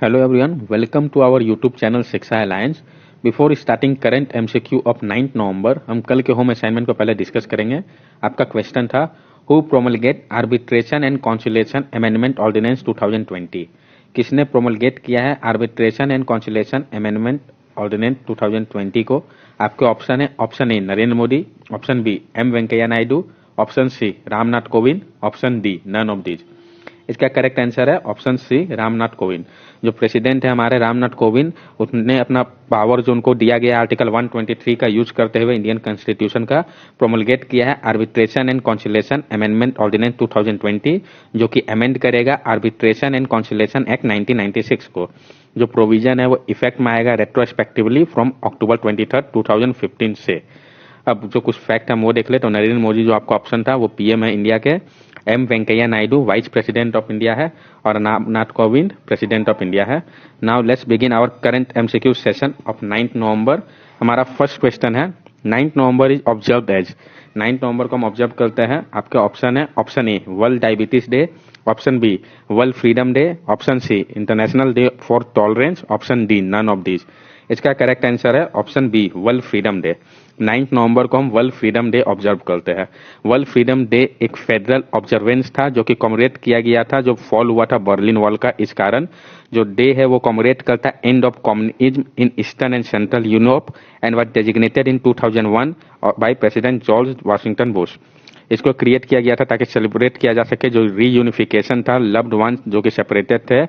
Hello everyone, welcome to our YouTube channel शिक्षा alliance. Before starting current MCQ of 9 नवंबर, हम कल के home assignment को पहले डिस्कस करेंगे। आपका क्वेश्चन था who promulgate arbitration and conciliation amendment ordinance 2020। किसने प्रोमलगेट किया है arbitration and conciliation amendment ordinance 2020 को? आपके ऑप्शन है option A Narendra Modi, option B M Venkaiah Naidu, option C Ramnath Kovind, option D none of these. इसका करेक्ट आंसर है ऑप्शन सी रामनाथ कोविंद। जो प्रेसिडेंट है हमारे रामनाथ कोविंद, उन्होंने अपना पावर जो उनको दिया गया आर्टिकल 123 का यूज करते हुए इंडियन कॉन्स्टिट्यूशन का प्रोमलगेट किया है arbitration and conciliation amendment ordinance 2020, जो कि अमेंड करेगा आर्बिट्रेशन एंड कॉन्सिलेशन एक्ट 1996 को। जो प्रोविजन है वो इफेक्ट में आएगा रेट्रोस्पेक्टिवली फ्रॉम अक्टूबर 23, 2015 से। अब जो कुछ फैक्ट हम वो देख ले तो नरेंद्र मोदी जो आपका ऑप्शन था वो पीएम है इंडिया के, M Venkaiah Naidu vice president of India है और Ramnath Kovind president of India है। Now let's begin our current MCQ session of 9 November. हमारा फर्स्ट क्वेश्चन है 9 नवंबर इज ऑब्जर्व्ड एज। 9 नवंबर को हम ऑब्जर्व करते हैं। आपके ऑप्शन है option A world diabetes day, option B world freedom day, option C international day for tolerance, option D none of these. इसका करेक्ट आंसर है option B world freedom day. 9 नवंबर को हम वर्ल्ड फ्रीडम डे ऑब्जर्व करते हैं। World freedom day एक federal observance था जो कि कॉमरेट किया गया था जो फॉल हुआ था बर्लिन वॉल का। इस कारण जो डे है वो कॉमरेट करता है end of communism in eastern and central Europe and was designated in 2001 by president George Washington Bush. इसको क्रिएट किया गया था ताकि सेलिब्रेट किया जा सके जो रीयूनिफिकेशन था लव्ड वंस जो कि सेपरेटेड थे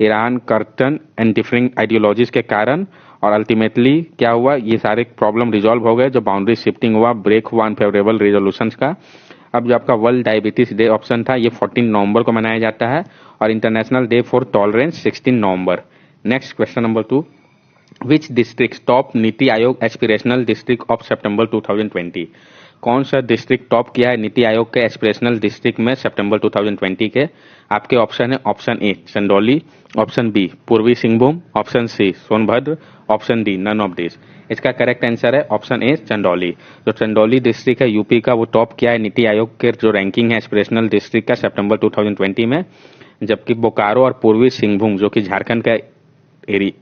Iran, curtain and differing ideologies के कारण। और अल्टीमेटली क्या हुआ, ये सारे प्रॉब्लम रिजॉल्व हो गए। जो बाउंड्री शिफ्टिंग हुआ, ब्रेक हुआ अनफेवरेबल रेजोल्यूशंस का। अब जो आपका वर्ल्ड डायबिटीज डे ऑप्शन था ये 14 नवंबर को मनाया जाता है और international day for tolerance 16 November. Next question number 2, which district top NITI Aayog aspirational district of सितंबर 2020। कौन सा डिस्ट्रिक्ट टॉप किया है नीति आयोग के एस्पिरेशनल डिस्ट्रिक्ट में सितंबर 2020 के? आपके ऑप्शन है option A Chandauli, option B Purbi Singhbhum, option C Sonbhadra, option D none of this. इसका करेक्ट आंसर है ऑप्शन ए चंदौली। जो चंदौली डिस्ट्रिक्ट है यूपी का वो टॉप किया है नीति आयोग के जो रैंकिंग है एस्पिरेशनल डिस्ट्रिक्ट का सितंबर 2020 में। जबकि बोकारो और पूर्वी सिंहभूम जो कि झारखंड का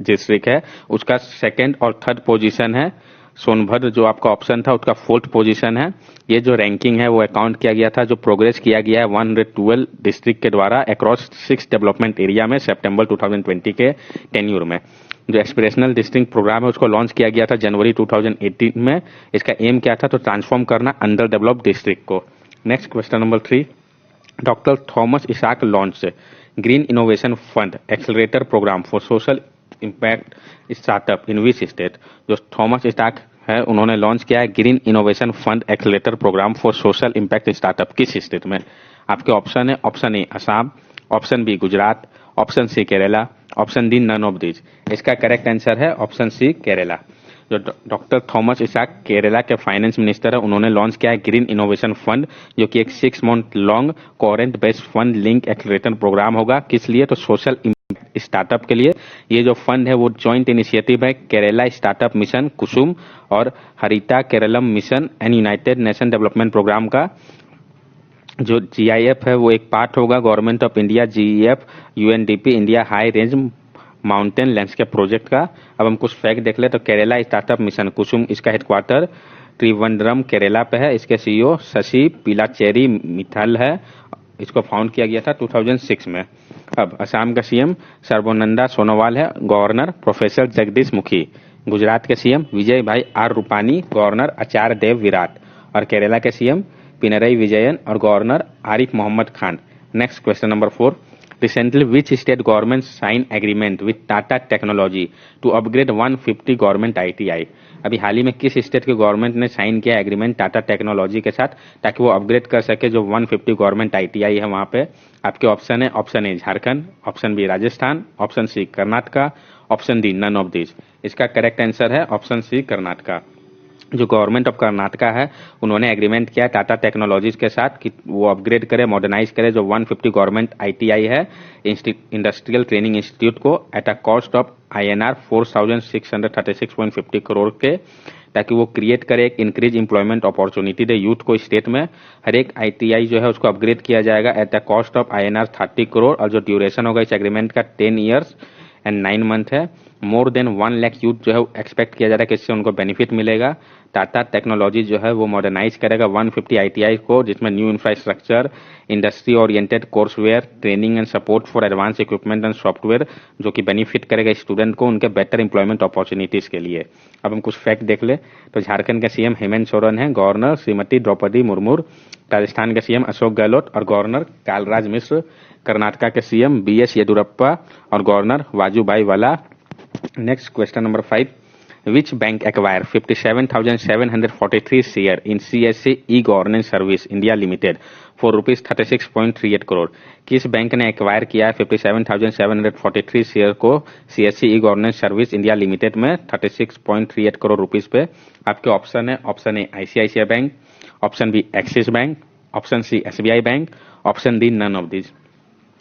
डिस्ट्रिक्ट है उसका सेकंड और थर्ड पोजीशन है। सोनभद्र जो आपका ऑप्शन था उसका फोर्थ पोजीशन है। ये जो रैंकिंग है वो अकाउंट किया गया था जो प्रोग्रेस किया गया है 112 डिस्ट्रिक्ट के द्वारा अक्रॉस 6 डेवलपमेंट एरिया में सितंबर 2020 के टेन्यूर में। जो एस्पिरेशनल डिस्ट्रिक्ट प्रोग्राम है उसको लॉन्च किया गया था जनवरी 2018 में। इसका एम क्या था तो ट्रांसफॉर्म करना अंडर डेवलप्ड डिस्ट्रिक्ट को। Next question number 3, doctor Thomas Isaac launch green innovation fund accelerator programme for social impact startup in which state. जो थॉमस इसाक है उन्होंने लॉन्च किया है green innovation fund accelerator programme for social impact startup किस state में? आपके option है option A Assam, option B Gujarat, option C Kerala, option D none of these. इसका करेक्ट आंसर है ऑप्शन सी केरला। जो डॉक्टर थॉमस इसाक केरला के फाइनेंस मिनिस्टर है उन्होंने लॉन्च किया है ग्रीन इनोवेशन फंड जो कि एक 6 month long cohort based fund link accelerator programme होगा। किस लिए तो सोशल स्टार्टअप के लिए। ये जो फंड है वो जॉइंट इनिशिएटिव है केरला स्टार्टअप मिशन कुसुम और Haritha Keralam mission and United Nation development programme का। जो जीआईएफ है वो एक पार्ट होगा government of India GEF UNDP India high range mountain landscape project का। अब हम कुछ फैक्ट देख ले तो केरला स्टार्टअप मिशन कुसुम इसका हेडक्वार्टर त्रिवंद्रम केरला पे है। इसके सीईओ शशि पिलाचेरी मिथल है। इसको फाउंड किया गया था 2006 में। अब असम का सीएम सर्बानंद सोनोवाल है, गवर्नर प्रोफेसर जगदीश मुखी, गुजरात के CM Vijay bhai R Rupani, governor Acharya Dev Virat और केरला के सीएम पिनरई विजयन और governor Arif Mohammed Khan. Next question number 4, recently which state government sign agreement with Tata technology to upgrade 150 government ITI. अभी हाल ही में किस स्टेट के गवर्नमेंट ने साइन किया एग्रीमेंट टाटा टेक्नोलॉजी के साथ ताकि वो अपग्रेड कर सके जो 150 गवर्नमेंट आईटीआई है वहां पे? आपके ऑप्शन है option A Jharkhand, option B Rajasthan, option C Karnataka, option D none of this. इसका करेक्ट आंसर है ऑप्शन सी कर्नाटका। जो गवर्नमेंट ऑफ कर्नाटका है उन्होंने एग्रीमेंट किया टाटा टेक्नोलॉजीज के साथ कि वो अपग्रेड करे मॉडर्नाइज करे जो 150 गवर्नमेंट आईटीआई है इंडस्ट्रियल ट्रेनिंग इंस्टीट्यूट को at a cost of INR 4636.50 crore के, ताकि वो क्रिएट करे एक इंक्रीज एम्प्लॉयमेंट अपॉर्चुनिटी दे यूथ को स्टेट में। हर एक आईटीआई जो है उसको अपग्रेड किया जाएगा at the cost of INR 30 crore और जो ड्यूरेशन होगा इस एग्रीमेंट का 10 ईयर्स एंड 9 मंथ है। मोर देन 1 लाख यूथ जो है एक्सपेक्ट किया जा रहा है कि इससे उनको बेनिफिट मिलेगा। टाटा टेक्नोलॉजी जो है वो मॉडर्नाइज करेगा 150 ITI को, जिसमें new infrastructure, industry oriented courseware, training and support for advance equipment and software, जो कि बेनिफिट करेगा स्टूडेंट को उनके बेटर एम्प्लॉयमेंट अपॉर्चुनिटीज के लिए। अब हम कुछ फैक्ट देख ले तो झारखंड के सीएम हेमंत सोरेन है, गवर्नर श्रीमती द्रौपदी मुर्मू, राजस्थान के सीएम अशोक गहलोत और गवर्नर कालराज मिश्र, कर्नाटका के सीएम BS येदियुरप्पा और गवर्नर वाजुभाई वाला। Next question number 5, which bank acquired 57,743 share in CSC e-governance service India Limited for rupees 36.38 crore. किस बैंक ने एक्वायर किया है 57,743 शेयर को CSC e-governance service India limited में 36.38 करोड़ रुपीस पे? आपके ऑप्शन है, option A ICICI bank, option B Axis bank, option C SBI bank, option D none of this.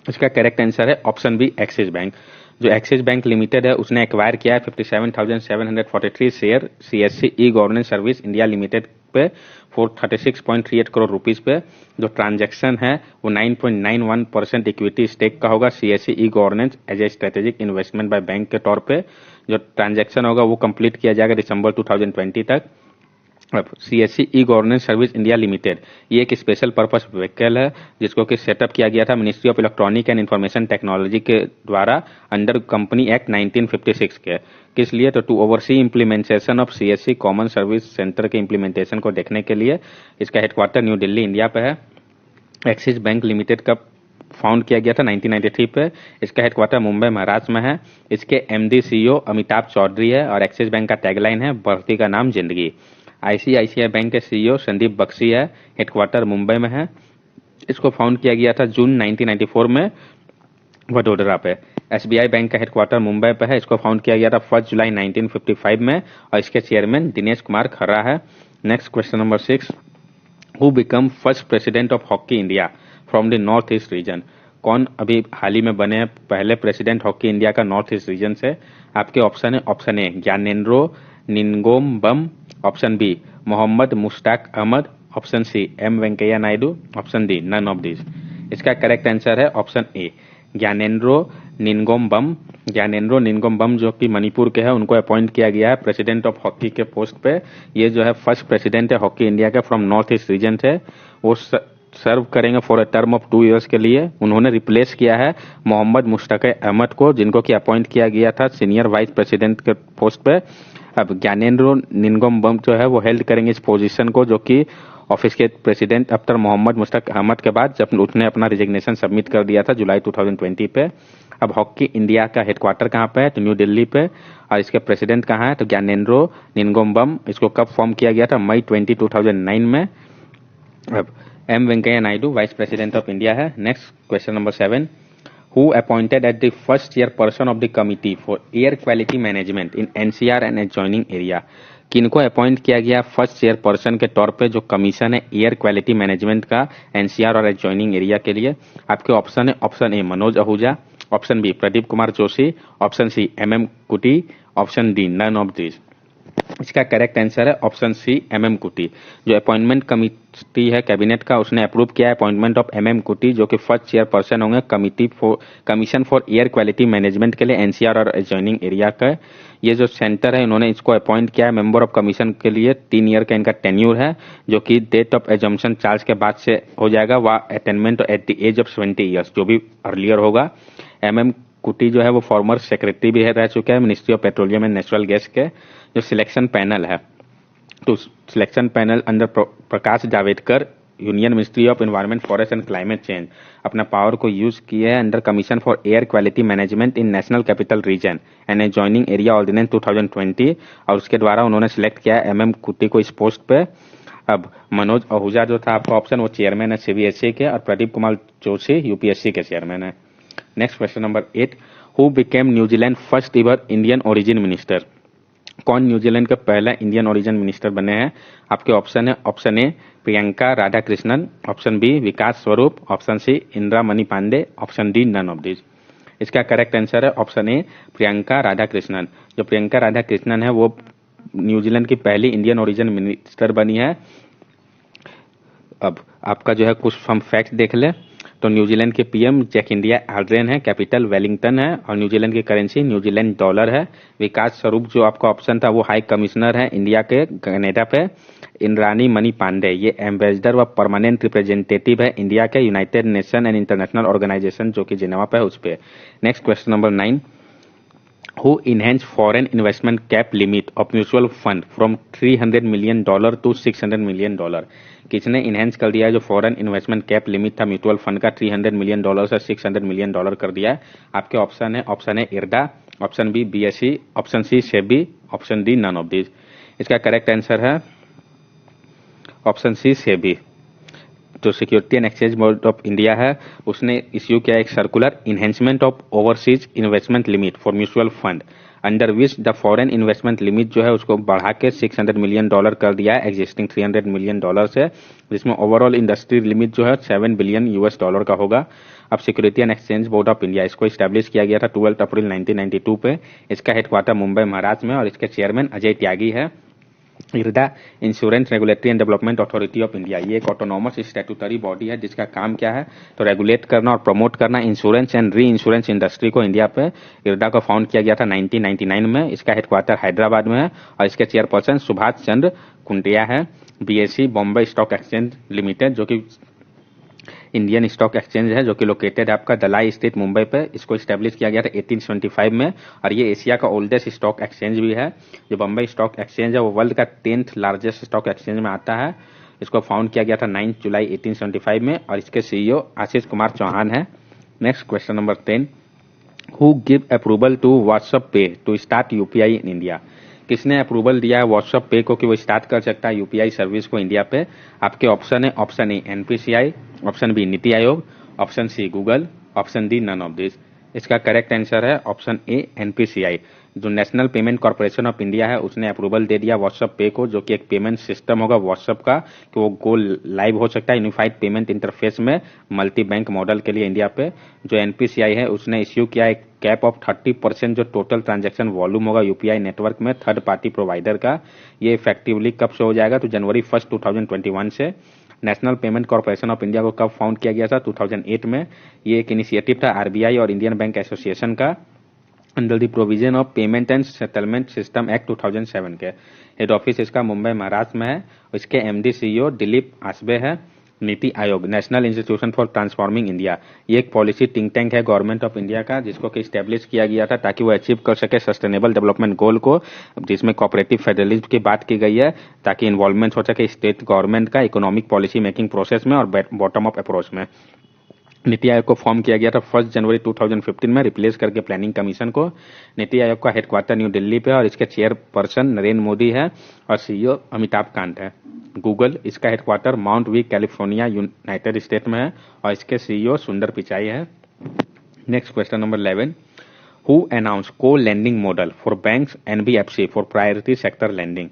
इसका करेक्ट आंसर है ऑप्शन बी एक्सिस बैंक। जो Axis bank limited है उसने acquire किया है 57,743 share CSC e governance service India limited पे 436.38 crore rupees पे। जो ट्रांजैक्शन है वो 9.91% इक्विटी स्टेक का होगा CSC e governance as a strategic investment by bank के तौर पे। जो ट्रांजैक्शन होगा वो कंप्लीट किया जाएगा दिसंबर 2020 तक। अब CSC e governance service India limited ये एक स्पेशल पर्पस व्हीकल है जिसको कि सेटअप किया गया था ministry of electronic and information technology के द्वारा अंडर कंपनी एक्ट 1956 के। किस लिए? तो to oversee implementation of CSC common service centre के इम्प्लीमेंटेशन को देखने के लिए। इसका हेडक्वार्टर न्यू दिल्ली इंडिया पे है। एक्सिस बैंक लिमिटेड का फाउंड किया गया था 1993 पे। इसका हेडक्वार्टर मुंबई महाराष्ट्र में है। इसके MD CEO अमिताभ चौधरी है और एक्सिस बैंक का टैगलाइन है बढ़ती का नाम जिंदगी। ICICI बैंक के CEO संदीप बख्शी है, हेडक्वार्टर मुंबई में है। इसको फाउंड किया गया था जून 1994 में वडोदरा पे। SBI बैंक का हेडक्वार्टर मुंबई पे है। इसको फाउंड किया गया था 1 जुलाई 1955 में और इसके चेयरमैन दिनेश कुमार खर्रा है। Next question number 6, who become first president of hockey India from the north east region? कौन अभी हाल ही में बने हैं पहले प्रेसिडेंट हॉकी इंडिया का नॉर्थ ईस्ट रीजन से? आपके ऑप्शन है, option A Gyanendro Ningombam, option B Mohammad Mushtaq Ahmad, option C M Venkaiah Naidu, option D none of this. इसका करेक्ट आंसर है ऑप्शन ए ज्ञानेंद्रो निनगोमबम। ज्ञानेंद्रो निनगोमबम जो कि मणिपुर के हैं, उनको अपॉइंट किया गया है प्रेसिडेंट ऑफ हॉकी के पोस्ट पे। ये जो है फर्स्ट प्रेसिडेंट है हॉकी इंडिया के फ्रॉम नॉर्थ ईस्ट रीजन से। वो सर्व करेंगे for a term of 2 years के लिए। उन्होंने रिप्लेस किया है मोहम्मद मुश्ताक अहमद को, जिनको कि अपॉइंट किया गया था सीनियर वाइस प्रेसिडेंट के पोस्ट पे। अब ज्ञानेंद्रो निनगोमबम जो है वो हेल्ड करेंगे इस पोजीशन को, जो कि ऑफिस के प्रेसिडेंट आफ्टर मोहम्मद मुश्ताक अहमद के बाद जब उसने अपना रिजिग्नेशन सबमिट कर दिया था जुलाई 2020 पे। अब हॉकी इंडिया का हेडक्वार्टर कहाँ पे है? तो न्यू दिल्ली पे। और इसके प्रेसिडेंट कहाँ है? तो ज्ञानेंद्रो निनगोमबम। इसको कब फॉर्म किया गया था? मई 20, 2009 में। अब M Venkaiah Naidu vice president of India है। Next question number 7, who appointed at the first year person of the committee for air quality management in NCR and adjoining area? किनको अपॉइंट किया गया फर्स्ट ईयर पर्सन के तौर पे जो commission है air quality management का NCR और एडजॉइनिंग एरिया के लिए? आपके ऑप्शन है, option A Manoj Ahuja, option B Pradeep Kumar Joshi, option C MM Kutty, option D none of this. इसका करेक्ट आंसर है ऑप्शन सी MM कुटी। जो अपॉइंटमेंट कमिटी है कैबिनेट का, उसने अप्रूव किया है अपॉइंटमेंट ऑफ MM कुटी, जो कि फर्स्ट चेयर पर्सन होंगे commission for air quality management के लिए NCR और एडजॉइनिंग एरिया का। ये जो सेंटर है इन्होंने इसको अपॉइंट किया है मेंबर ऑफ कमीशन के लिए। 3 ईयर का इनका टेन्यूर है, जो कि डेट ऑफ एजम्पशन चार्ज के बाद से हो जाएगा। वह attainment at the age of 20 years, जो भी अर्लियर होगा। MM कुटी जो है वो फॉर्मर सेक्रेटरी भी रह चुके हैं ministry of petroleum and natural gas के। जो सिलेक्शन पैनल है, तो selection panel under Prakash Javadekar, union ministry of environment forest and climate change, अपना पावर को यूज किए हैं under commission for air quality management in national capital region and adjoining area ordinance 2020, और उसके द्वारा उन्होंने सिलेक्ट किया है MM कुटी को इस पोस्ट पे। अब मनोज आहूजा जो था आपका ऑप्शन, वो चेयरमैन है CBSE के, और प्रदीप कुमार जोशी UPSC के चेयरमैन है। Next question number 8, who became New Zealand first ever Indian origin minister? कौन न्यूजीलैंड के पहला इंडियन ओरिजिन मिनिस्टर बने हैं? आपके ऑप्शन है, option A Priyanka Radhakrishnan, option B Vikas Swarup, option C Indira Mani Pandey, option D none of this. इसका करेक्ट आंसर है ऑप्शन ए प्रियंका राधाकृष्णन। जो प्रियंका राधाकृष्णन है वो न्यूजीलैंड की पहली इंडियन ओरिजिन मिनिस्टर बनी है। अब आपका जो है कुछ हम फैक्ट देख ले तो न्यूजीलैंड के पीएम जैक इंडिया आर्ड्रेन है, कैपिटल वेलिंगटन है और न्यूजीलैंड की करेंसी न्यूजीलैंड डॉलर है। विकास स्वरूप जो आपका ऑप्शन था वो हाई कमिश्नर है इंडिया के कनाडा पे। इंद्रानी मणि पांडे ये एम्बेसडर व परमानेंट रिप्रेजेंटेटिव है इंडिया के united nation and international organisation जो कि जिनेवा पे है उस पे। Next question number 9, who enhanced foreign investment cap limit of mutual fund from $300 million to $600 million। किसने इनहेंस कर दिया है जो फॉरेन इन्वेस्टमेंट कैप लिमिट था म्यूचुअल फंड का $300 मिलियन से $600 मिलियन कर दिया है। आपके ऑप्शन है IRDA, option B BSE, option C SEBI, option D none of this. इसका करेक्ट आंसर है ऑप्शन सी सेबी। जो security and exchange board of India है उसने इश्यू किया एक circular enhancement of overseas investment limit for mutual fund under which the foreign investment limit जो है उसको बढ़ा के $600 मिलियन कर दिया है एग्जिस्टिंग $300 मिलियन से, जिसमें ओवरऑल इंडस्ट्री लिमिट जो है $7 बिलियन का होगा। अब security and exchange board of India इसको स्टैब्लिश किया गया था 12 अप्रैल 1992 पे। इसका हेडक्वार्टर मुंबई महाराष्ट्र में और इसके चेयरमैन अजय त्यागी है। IRDA insurance regulatory and development authority of India ये एक ऑटोनॉमस स्टैट्यूटरी बॉडी है जिसका काम क्या है तो रेगुलेट करना और प्रमोट करना insurance and re insurance industry को इंडिया पे। इरडा को फाउंड किया गया था 1999 में। इसका हेडक्वार्टर हैदराबाद में है और इसके चेयरपर्सन सुभाष चंद्र कुंटिया है। BSE Bombay stock exchange limited जो कि इंडियन स्टॉक एक्सचेंज है जो कि लोकेटेड है आपका दलाई स्थित मुंबई पे। इसको स्टैब्लिश किया गया था 1875 में और ये एशिया का ओल्डेस्ट स्टॉक एक्सचेंज भी है। जो बम्बई स्टॉक एक्सचेंज है वो वर्ल्ड का 10th लार्जेस्ट स्टॉक एक्सचेंज में आता है। इसको फाउंड किया गया था 9 जुलाई 1875 में और इसके सीईओ आशीष कुमार चौहान है। Next question number 10, who give approval to WhatsApp pay to start UPI in India. किसने अप्रूवल दिया है व्हाट्सएप पे को कि वो स्टार्ट कर सकता है यूपीआई सर्विस को इंडिया पे। आपके ऑप्शन है option A NPCI, option B NITI Aayog, option C Google, option D none of this. इसका करेक्ट आंसर है ऑप्शन ए एनपीसीआई। जो national payment corporation of India है उसने अप्रूवल दे दिया व्हाट्सएप पे को जो कि एक पेमेंट सिस्टम होगा व्हाट्सएप का कि वो गो लाइव हो सकता है यूनिफाइड पेमेंट इंटरफेस में मल्टी बैंक मॉडल के लिए इंडिया पे। जो एनपीसीआई है उसने इश्यू किया एक कैप ऑफ 30% जो टोटल ट्रांजैक्शन वॉल्यूम होगा यूपीआई नेटवर्क में थर्ड पार्टी प्रोवाइडर का। ये इफेक्टिवली कब से हो जाएगा तो जनवरी 1 2021 से। National payment corporation of India को कब फाउंड किया गया था 2008 में। ये एक इनिशिएटिव था आरबीआई और इंडियन बैंक एसोसिएशन का under the provision of payment and settlement system act 2007 के। हेड ऑफिस इसका मुंबई महाराष्ट्र में है। इसके एमडी सीईओ दिलीप आसबे है। NITI Aayog national institution for transforming India ये एक पॉलिसी थिंक टैंक है गवर्नमेंट ऑफ इंडिया का जिसको कि स्टैब्लिश किया गया था ताकि वो अचीव कर सके सस्टेनेबल डेवलपमेंट गोल को, जिसमें कोऑपरेटिव फेडरलिज्म की बात की गई है ताकि इन्वॉल्वमेंट हो सके स्टेट गवर्नमेंट का इकोनॉमिक पॉलिसी मेकिंग प्रोसेस में और बॉटम अप अप्रोच में। नीति आयोग को फॉर्म किया गया था 1 जनवरी 2015 में रिप्लेस करके प्लानिंग कमीशन को। नीति आयोग का हेडक्वार्टर न्यू दिल्ली पे और इसके चेयरपर्सन नरेंद्र मोदी है और सीईओ अमिताभ कांत है। गूगल इसका headquarter Mountain View California United States में है और इसके सीईओ सुंदर पिचाई है। Next question number 11, who announce co lending model for banks NBFC for priority sector lending.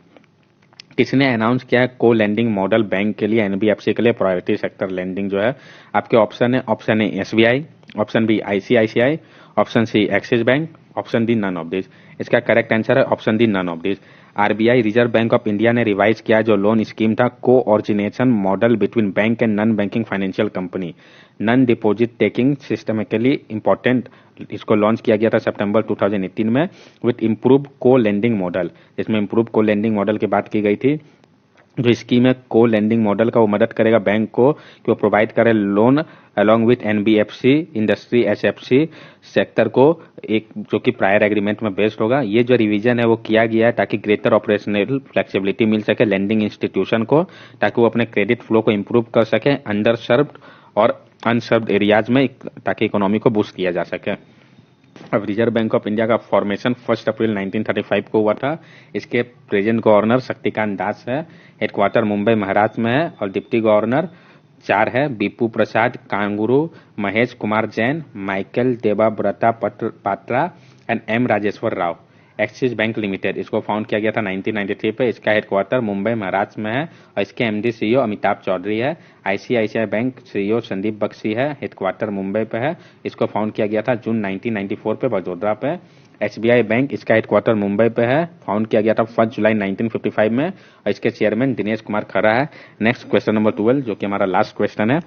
किसने अनाउंस किया है को लैंडिंग मॉडल बैंक के लिए एनबीएफसी के लिए प्रायोरिटी सेक्टर लैंडिंग जो है। आपके option A SBI, option B ICICI, option C Axis bank, option D none of this. इसका करेक्ट आंसर है option D none of this. RBI reserve bank of India ने revise किया जो loan scheme था co origination model between bank and non banking financial company non deposit taking systemically important. इसको launch किया गया था सितंबर 2018 में with improve co lending model, जिसमें इम्प्रूव को लेंडिंग मॉडल की बात की गई थी। जो स्कीम है को लेंडिंग मॉडल का वो मदद करेगा बैंक को कि वो प्रोवाइड करे loan along with NBFC industry HFC sector को एक जो कि प्रायर एग्रीमेंट में बेस्ड होगा। ये जो रिवीजन है वो किया गया है ताकि ग्रेटर ऑपरेशनल फ्लेक्सिबिलिटी मिल सके लेंडिंग इंस्टीट्यूशन को ताकि वो अपने क्रेडिट फ्लो को इम्प्रूव कर सके अंडर सर्व्ड और अनसर्व्ड एरियाज में ताकि इकोनॉमी को बूस्ट किया जा सके। अब रिजर्व बैंक ऑफ इंडिया का फॉर्मेशन 1 अप्रैल 1935 को हुआ था। इसके प्रेजेंट गवर्नर शक्तिकांत दास है। हेडक्वार्टर मुंबई महाराष्ट्र में है और डिप्टी गवर्नर 4 है Bibhu Prasad Kanungo, Mahesh Kumar Jain, Michael Debabrata Patra and M Rajeshwar Rao. Axis bank limited इसको फाउंड किया गया था 1993 पे। इसका हेडक्वार्टर मुंबई महाराष्ट्र में है और इसके एमडी सीईओ अमिताभ चौधरी है। ICICI bank CEO Sandeep Bakhshi है। हेडक्वार्टर मुंबई पे है। इसको फाउंड किया गया था जून 1994 पे बड़ौदा पे। एसबीआई बैंक इसका हेडक्वार्टर मुंबई पे है। फाउंड किया गया था 1 जुलाई 1955 में और इसके चेयरमैन दिनेश कुमार खरा है। नेक्स्ट क्वेश्चन नंबर 12 जो कि हमारा लास्ट क्वेश्चन है,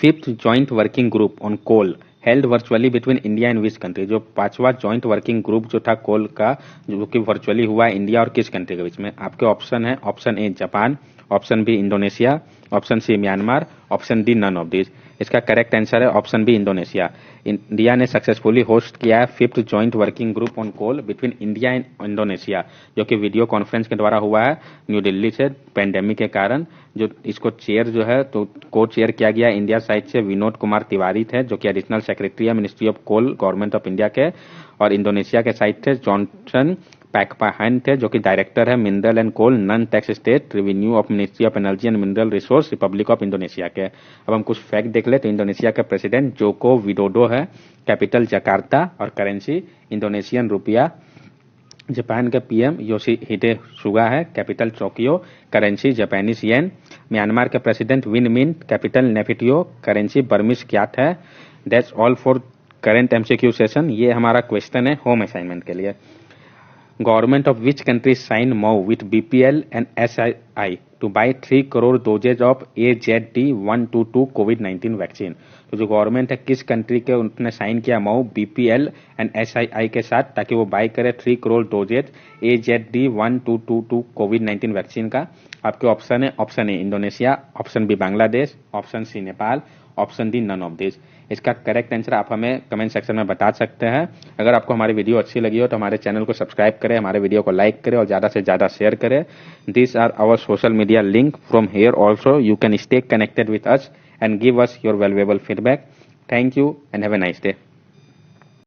5th joint working group on coal held virtually between India and which country. जो 5वां जॉइंट वर्किंग ग्रुप जो था कोल का, जो कि वर्चुअली हुआ इंडिया और किस कंट्री के बीच में। आपके ऑप्शन है, option A Japan, option B Indonesia, option C Myanmar, option D none of this. इसका करेक्ट आंसर है ऑप्शन बी इंडोनेशिया। इंडिया ने सक्सेसफुली होस्ट किया है 5th joint working group on coal between India and Indonesia, जो कि video conference के द्वारा हुआ है न्यू दिल्ली से पेंडेमिक के कारण। जो इसको चेयर जो है तो को चेयर किया गया इंडिया साइड से विनोद कुमार तिवारी थे, जो कि एडिशनल सेक्रेटरी है ministry of coal government of India के। और इंडोनेशिया के साइड थे जॉनसन पैकपाहान थे, जो कि डायरेक्टर है mineral and coal non tax state revenue of ministry of energy and mineral resource republic of Indonesia के। अब हम कुछ फैक्ट देख ले तो इंडोनेशिया का प्रेसिडेंट जोको विडोडो है, कैपिटल जकार्ता और करेंसी इंडोनेशियन रुपया। जापान का पीएम योशिहिदे सुगा है, capital Tokyo, currency Japanese yen. Myanmar के president Win Myint, capital Naypyidaw, currency Burmese kyat है। That's all for current MCQ session. ये हमारा question है होम असाइनमेंट के लिए। Government of which country signed MoU with BPL and SII to buy 3 crore doses of AZD122 COVID-19 vaccine. तो जो government है किस कंट्री के उन्होंने साइन किया MoU BPL एंड SII के साथ, ताकि वो बाय करे 3 crore doses AZD1222 COVID-19 vaccine का। आपके ऑप्शन है, option A Indonesia, option B Bangladesh, option C Nepal, option D none of this. इसका करेक्ट आंसर आप हमें कमेंट सेक्शन में बता सकते हैं। अगर आपको हमारी वीडियो अच्छी लगी हो तो हमारे चैनल को सब्सक्राइब करें, हमारे वीडियो को लाइक करें और ज़्यादा से ज़्यादा शेयर करें। This are our social media link. From here also you can stay connected with us and give us your valuable feedback. Thank you and have a nice day.